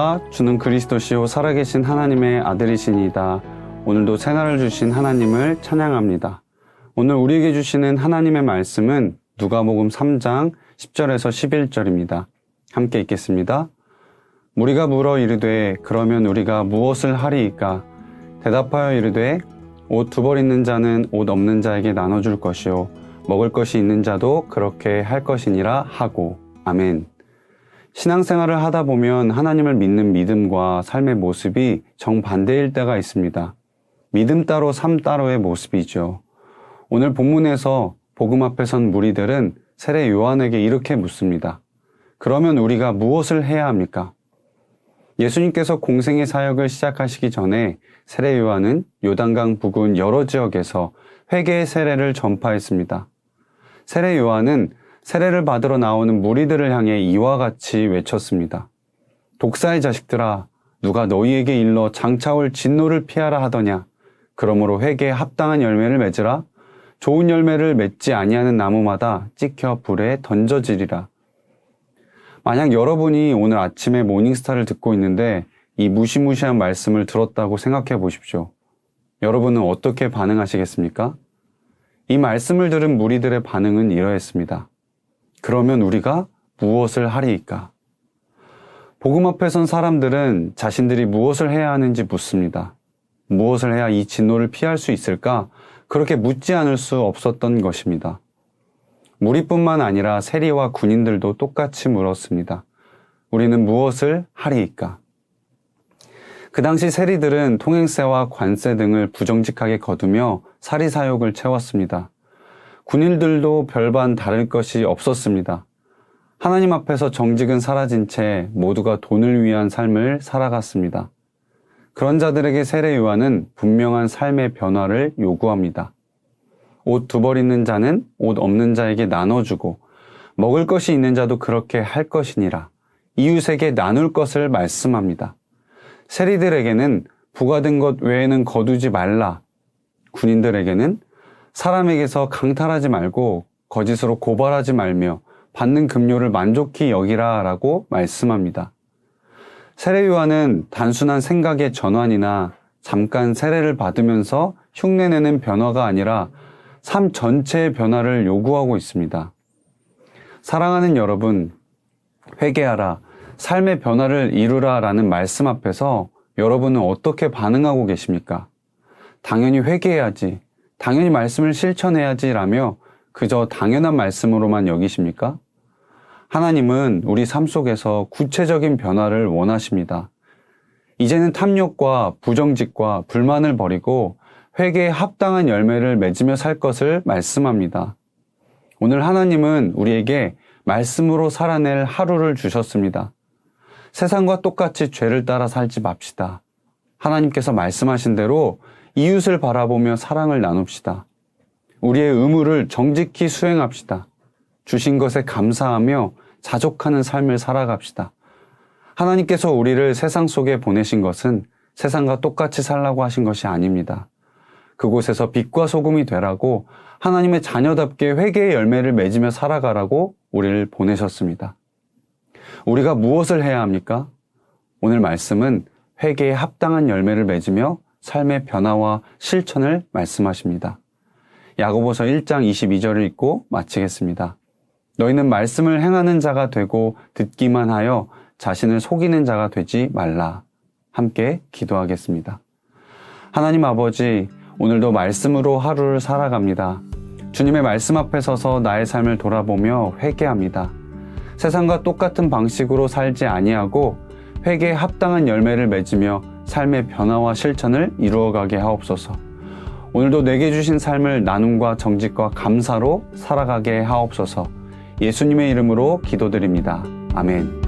믿습니다. 주는 그리스도시요 살아계신 하나님의 아들이시니이다. 오늘도 새날을 주신 하나님을 찬양합니다. 오늘 우리에게 주시는 하나님의 말씀은 누가복음 3장 10절에서 11절입니다. 함께 읽겠습니다. 무리가 물어 이르되 그러면 우리가 무엇을 하리이까? 대답하여 이르되 옷 두 벌 있는 자는 옷 없는 자에게 나눠줄 것이요 먹을 것이 있는 자도 그렇게 할 것이니라 하고. 아멘. 신앙생활을 하다 보면 하나님을 믿는 믿음과 삶의 모습이 정반대일 때가 있습니다. 믿음 따로 삶 따로의 모습이죠. 오늘 본문에서 복음 앞에 선 무리들은 세례 요한에게 이렇게 묻습니다. 그러면 우리가 무엇을 해야 합니까? 예수님께서 공생의 사역을 시작하시기 전에 세례 요한은 요단강 부근 여러 지역에서 회개의 세례를 전파했습니다. 세례 요한은 세례를 받으러 나오는 무리들을 향해 이와 같이 외쳤습니다. 독사의 자식들아, 누가 너희에게 일러 장차올 진노를 피하라 하더냐? 그러므로 회개에 합당한 열매를 맺으라. 좋은 열매를 맺지 아니하는 나무마다 찍혀 불에 던져지리라. 만약 여러분이 오늘 아침에 모닝스타를 듣고 있는데 이 무시무시한 말씀을 들었다고 생각해 보십시오. 여러분은 어떻게 반응하시겠습니까? 이 말씀을 들은 무리들의 반응은 이러했습니다. 그러면 우리가 무엇을 하리이까? 복음 앞에 선 사람들은 자신들이 무엇을 해야 하는지 묻습니다. 무엇을 해야 이 진노를 피할 수 있을까? 그렇게 묻지 않을 수 없었던 것입니다. 무리뿐만 아니라 세리와 군인들도 똑같이 물었습니다. 우리는 무엇을 하리이까? 그 당시 세리들은 통행세와 관세 등을 부정직하게 거두며 사리사욕을 채웠습니다. 군인들도 별반 다를 것이 없었습니다. 하나님 앞에서 정직은 사라진 채 모두가 돈을 위한 삶을 살아갔습니다. 그런 자들에게 세례 요한은 분명한 삶의 변화를 요구합니다. 옷 두 벌 있는 자는 옷 없는 자에게 나눠주고 먹을 것이 있는 자도 그렇게 할 것이니라. 이웃에게 나눌 것을 말씀합니다. 세리들에게는 부과된 것 외에는 거두지 말라. 군인들에게는 사람에게서 강탈하지 말고 거짓으로 고발하지 말며 받는 급료를 만족히 여기라 라고 말씀합니다. 세례 요한은 단순한 생각의 전환이나 잠깐 세례를 받으면서 흉내내는 변화가 아니라 삶 전체의 변화를 요구하고 있습니다. 사랑하는 여러분, 회개하라, 삶의 변화를 이루라 라는 말씀 앞에서 여러분은 어떻게 반응하고 계십니까? 당연히 회개해야지, 당연히 말씀을 실천해야지 라며 그저 당연한 말씀으로만 여기십니까? 하나님은 우리 삶 속에서 구체적인 변화를 원하십니다. 이제는 탐욕과 부정직과 불만을 버리고 회개에 합당한 열매를 맺으며 살 것을 말씀합니다. 오늘 하나님은 우리에게 말씀으로 살아낼 하루를 주셨습니다. 세상과 똑같이 죄를 따라 살지 맙시다. 하나님께서 말씀하신 대로 이웃을 바라보며 사랑을 나눕시다. 우리의 의무를 정직히 수행합시다. 주신 것에 감사하며 자족하는 삶을 살아갑시다. 하나님께서 우리를 세상 속에 보내신 것은 세상과 똑같이 살라고 하신 것이 아닙니다. 그곳에서 빛과 소금이 되라고 하나님의 자녀답게 회개의 열매를 맺으며 살아가라고 우리를 보내셨습니다. 우리가 무엇을 해야 합니까? 오늘 말씀은 회개에 합당한 열매를 맺으며 삶의 변화와 실천을 말씀하십니다. 야고보서 1장 22절을 읽고 마치겠습니다. 너희는 말씀을 행하는 자가 되고 듣기만 하여 자신을 속이는 자가 되지 말라. 함께 기도하겠습니다. 하나님 아버지, 오늘도 말씀으로 하루를 살아갑니다. 주님의 말씀 앞에 서서 나의 삶을 돌아보며 회개합니다. 세상과 똑같은 방식으로 살지 아니하고 회개에 합당한 열매를 맺으며 삶의 변화와 실천을 이루어가게 하옵소서. 오늘도 내게 주신 삶을 나눔과 정직과 감사로 살아가게 하옵소서. 예수님의 이름으로 기도드립니다. 아멘.